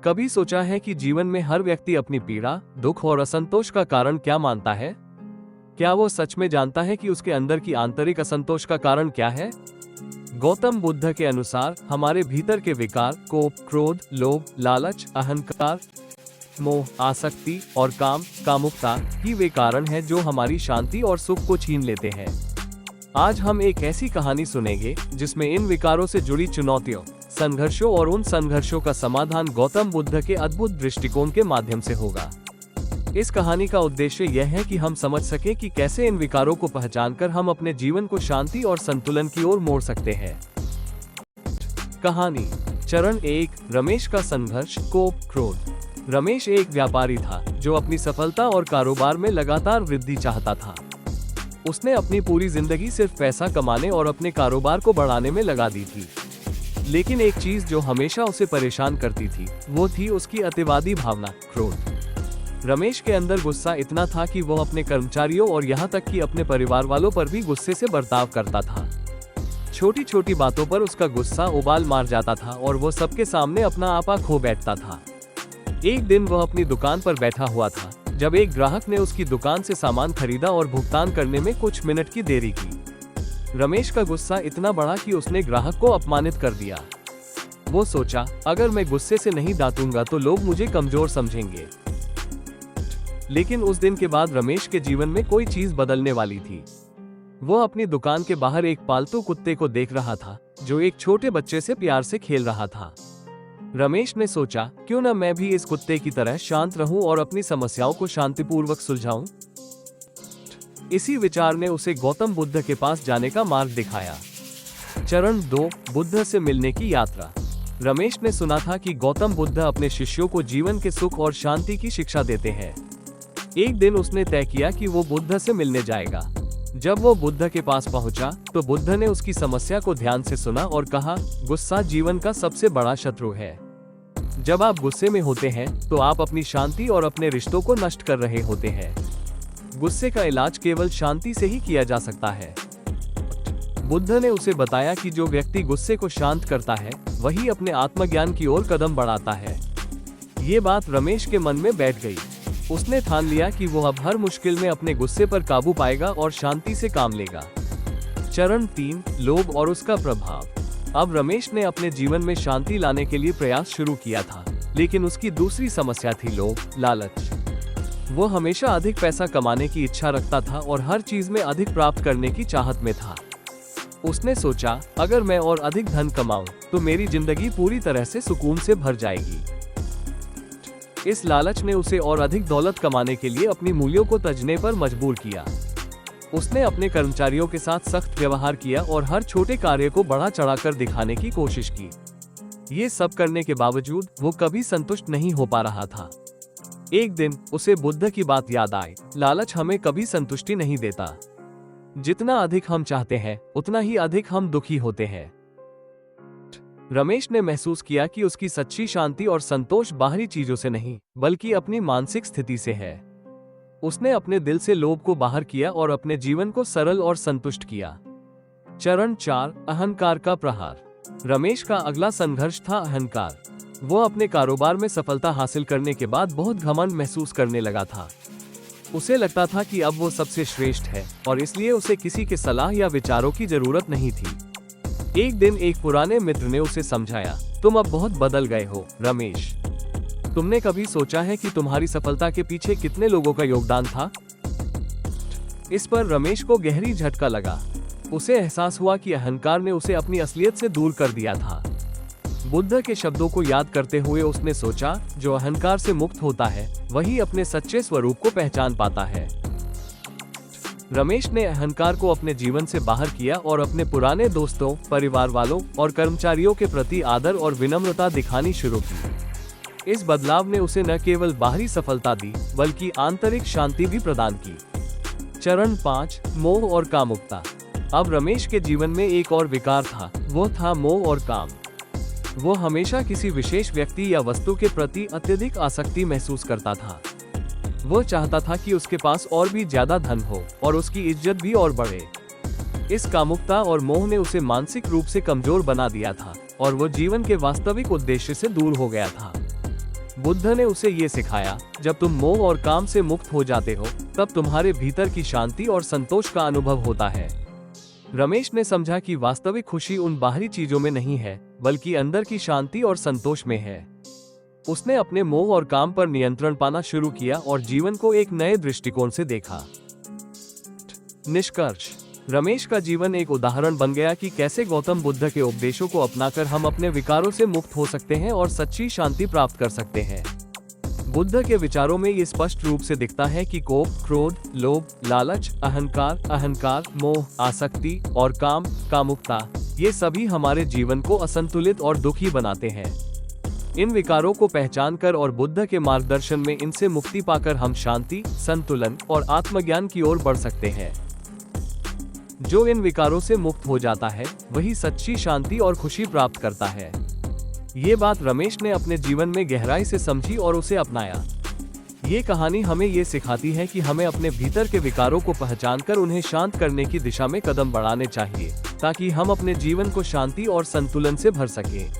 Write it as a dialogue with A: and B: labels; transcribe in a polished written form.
A: कभी सोचा है कि जीवन में हर व्यक्ति अपनी पीड़ा, दुख और असंतोष का कारण क्या मानता है? क्या वो सच में जानता है कि उसके अंदर की आंतरिक असंतोष का कारण क्या है? गौतम बुद्ध के अनुसार हमारे भीतर के विकार, कोप, क्रोध, लोभ, लालच, अहंकार, मोह, आसक्ति और कामुकता ही वे कारण हैं जो हमारी शांति और सुख को छीन लेते हैं। आज हम एक ऐसी कहानी सुनेंगे जिसमें इन विकारों से जुड़ी चुनौतियों, संघर्षों और उन संघर्षों का समाधान गौतम बुद्ध के अद्भुत दृष्टिकोण के माध्यम से होगा। इस कहानी का उद्देश्य यह है कि हम समझ सकें कि कैसे इन विकारों को पहचानकर हम अपने जीवन को शांति और संतुलन की ओर मोड़ सकते हैं। कहानी चरण 1, रमेश का संघर्ष, कोप, क्रोध। रमेश एक व्यापारी था जो अपनी सफलता और कारोबार में लगातार वृद्धि चाहता था। उसने अपनी पूरी जिंदगी सिर्फ पैसा कमाने और अपने कारोबार को बढ़ाने में लगा दी थी। लेकिन एक चीज जो हमेशा उसे परेशान करती थी वो थी उसकी अतिवादी भावना, क्रोध। रमेश के अंदर गुस्सा इतना था कि वो अपने कर्मचारियों और यहाँ तक कि अपने परिवार वालों पर भी गुस्से से बर्ताव करता था। छोटी छोटी बातों पर उसका गुस्सा उबाल मार जाता था और वो सबके सामने अपना आपा खो बैठता था। एक दिन वह अपनी दुकान पर बैठा हुआ था जब एक ग्राहक ने उसकी दुकान से सामान खरीदा और भुगतान करने में कुछ मिनट की देरी की। रमेश का गुस्सा इतना बढ़ा कि उसने ग्राहक को अपमानित कर दिया। वो सोचा, अगर मैं गुस्से से नहीं डांटूंगा तो लोग मुझे कमजोर समझेंगे। लेकिन उस दिन के बाद रमेश के जीवन में कोई चीज बदलने वाली थी। वो अपनी दुकान के बाहर एक पालतू कुत्ते को देख रहा था जो एक छोटे बच्चे से प्यार से खेल रहा था। रमेश ने सोचा, क्यों न मैं भी इस कुत्ते की तरह शांत रहूं और अपनी समस्याओं को शांतिपूर्वक सुलझाऊं। इसी विचार ने उसे गौतम बुद्ध के पास जाने का मार्ग दिखाया। चरण 2, बुद्ध से मिलने की यात्रा। रमेश ने सुना था कि गौतम बुद्ध अपने शिष्यों को जीवन के सुख और शांति की शिक्षा देते हैं। एक दिन उसने तय किया कि वो बुद्ध से मिलने जाएगा। जब वो बुद्ध के पास पहुंचा तो बुद्ध ने उसकी समस्या को ध्यान से सुना और कहा, गुस्सा जीवन का सबसे बड़ा शत्रु है। जब आप गुस्से में होते हैं तो आप अपनी शांति और अपने रिश्तों को नष्ट कर रहे होते हैं। गुस्से का इलाज केवल शांति से ही किया जा सकता है। बुद्ध ने उसे बताया कि जो व्यक्ति गुस्से को शांत करता है वही अपने आत्मज्ञान की ओर कदम बढ़ाता है। ये बात रमेश के मन में बैठ गई। उसने ठान लिया कि वो अब हर मुश्किल में अपने गुस्से पर काबू पाएगा और शांति से काम लेगा। चरण 3, लोभ और उसका प्रभाव। अब रमेश ने अपने जीवन में शांति लाने के लिए प्रयास शुरू किया था, लेकिन उसकी दूसरी समस्या थी लोभ, लालच। वो हमेशा अधिक पैसा कमाने की इच्छा रखता था और हर चीज में अधिक प्राप्त करने की चाहत में था। उसने सोचा, अगर मैं और अधिक धन कमाऊं तो मेरी जिंदगी पूरी तरह से सुकून से भर जाएगी। इस लालच ने उसे और अधिक दौलत कमाने के लिए अपनी मूल्यों को तजने पर मजबूर किया। उसने अपने कर्मचारियों के साथ सख्त व्यवहार किया और हर छोटे कार्य को बढ़ा चढ़ाकर दिखाने की कोशिश की। ये सब करने के बावजूद वो कभी संतुष्ट नहीं हो पा रहा था। एक दिन उसे बुद्ध की बात याद आई, लालच हमें कभी संतुष्टि नहीं देता। जितना अधिक हम चाहते हैं उतना ही अधिक हम दुखी होते हैं। रमेश ने महसूस किया कि उसकी सच्ची शांति और संतोष बाहरी चीजों से नहीं बल्कि अपनी मानसिक स्थिति से है। उसने अपने दिल से लोभ को बाहर किया और अपने जीवन को सरल और संतुष्ट किया। चरण 4, अहंकार का प्रहार। रमेश का अगला संघर्ष था अहंकार। वो अपने कारोबार में सफलता हासिल करने के बाद बहुत घमंड महसूस करने लगा था। उसे लगता था कि अब वो सबसे श्रेष्ठ है और इसलिए उसे किसी के सलाह या विचारों की जरूरत नहीं थी। एक दिन एक पुराने मित्र ने उसे समझाया, तुम अब बहुत बदल गए हो रमेश। तुमने कभी सोचा है कि तुम्हारी सफलता के पीछे कितने लोगों का योगदान था? इस पर रमेश को गहरी झटका लगा। उसे एहसास हुआ कि अहंकार ने उसे अपनी असलियत से दूर कर दिया था। बुद्ध के शब्दों को याद करते हुए उसने सोचा, जो अहंकार से मुक्त होता है वही अपने सच्चे स्वरूप को पहचान पाता है। रमेश ने अहंकार को अपने जीवन से बाहर किया और अपने पुराने दोस्तों, परिवार वालों और कर्मचारियों के प्रति आदर और विनम्रता दिखानी शुरू की। इस बदलाव ने उसे न केवल बाहरी सफलता दी बल्कि आंतरिक शांति भी प्रदान की। चरण 5, मोह और कामुकता। अब रमेश के जीवन में एक और विकार था, वो था मोह और काम। वो हमेशा किसी विशेष व्यक्ति या वस्तु के प्रति अत्यधिक आसक्ति महसूस करता था। वो चाहता था कि उसके पास और भी ज्यादा धन हो और उसकी इज्जत भी और बढ़े। इस कामुकता और मोह ने उसे मानसिक रूप से कमजोर बना दिया था और वो जीवन के वास्तविक उद्देश्य से दूर हो गया था। बुद्ध ने उसे ये सिखाया, जब तुम मोह और काम से मुक्त हो जाते हो, तब तुम्हारे भीतर की शांति और संतोष का अनुभव होता है। रमेश ने समझा कि वास्तविक खुशी उन बाहरी चीजों में नहीं है, बल्कि अंदर की शांति और संतोष में है। उसने अपने मोह और काम पर नियंत्रण पाना शुरू किया और जीवन को एक नए दृष्टिकोण से देखा। निष्कर्ष, रमेश का जीवन एक उदाहरण बन गया कि कैसे गौतम बुद्ध के उपदेशों को अपनाकर हम अपने विकारों से मुक्त हो सकते हैं और सच्ची शांति प्राप्त कर सकते हैं। बुद्ध के विचारों में ये स्पष्ट रूप से दिखता है कि कोप, क्रोध, लोभ, लालच, अहंकार, मोह, आसक्ति और कामुकता, ये सभी हमारे जीवन को असंतुलित और दुखी बनाते हैं। इन विकारों को पहचानकर और बुद्ध के मार्गदर्शन में इनसे मुक्ति पाकर हम शांति, संतुलन और आत्मज्ञान की ओर बढ़ सकते हैं। जो इन विकारों से मुक्त हो जाता है, वही सच्ची शांति और खुशी प्राप्त करता है। ये बात रमेश ने अपने जीवन में गहराई से समझी और उसे अपनाया। ये कहानी हमें ये सिखाती है कि हमें अपने भीतर के विकारों को पहचानकर उन्हें शांत करने की दिशा में कदम बढ़ाने चाहिए, ताकि हम अपने जीवन को शांति और संतुलन से भर सकें।